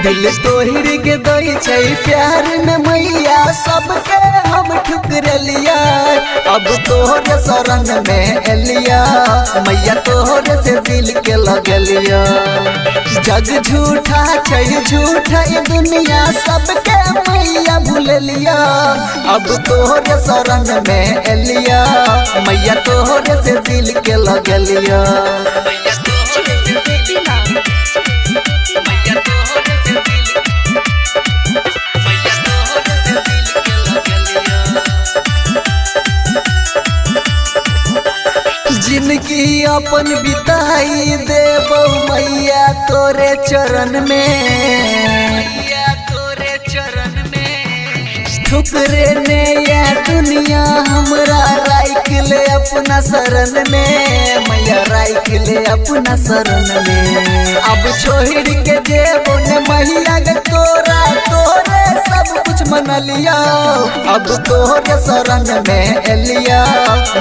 दिल तोहिर के दई छै प्यार में मैया सबके हम ठुकरलिया। अब तोहरे शरण में एलिया मैया तोहरे से दिल के लगलिया। जग झूठा छै झूठा ये दुनिया सबके मैया भूलिया। अब तोहरे शरण में एलिया मैया तोहरे से दिल के लगलिया। जिनकी अपन बिताई देबो मैया तोरे चरण में, तोरे चरण में ठुकरे ने या दुनिया हमरा राख ले अपना शरण में मैया राख ले अपना शरण में। अब छोड़ के देबो ने मैया गे तोरा तोरे सब कुछ मन लिया। अब तोहरे शरण में एलिया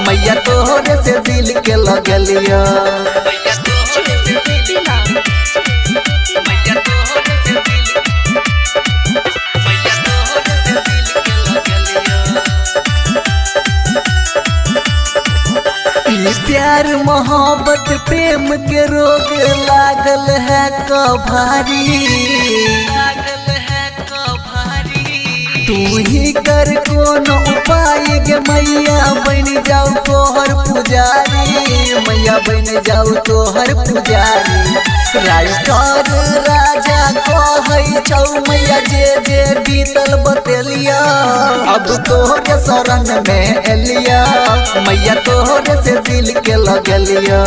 मैया तोहरे से दिल के लगलिया। प्यार मोहब्बत प्रेम के रोग लागल है कभारी, तू ही कर कोनो उपाय गे मैया बन जाओ तोहर पुजारी मैया बन जाओ तोहर पुजारी। राइटर राजा कहै छौ मैया जे जे बीतल बतेलिया। अब तोहरे शरण में एलिया मैया तोहरे से दिल के लगलिया।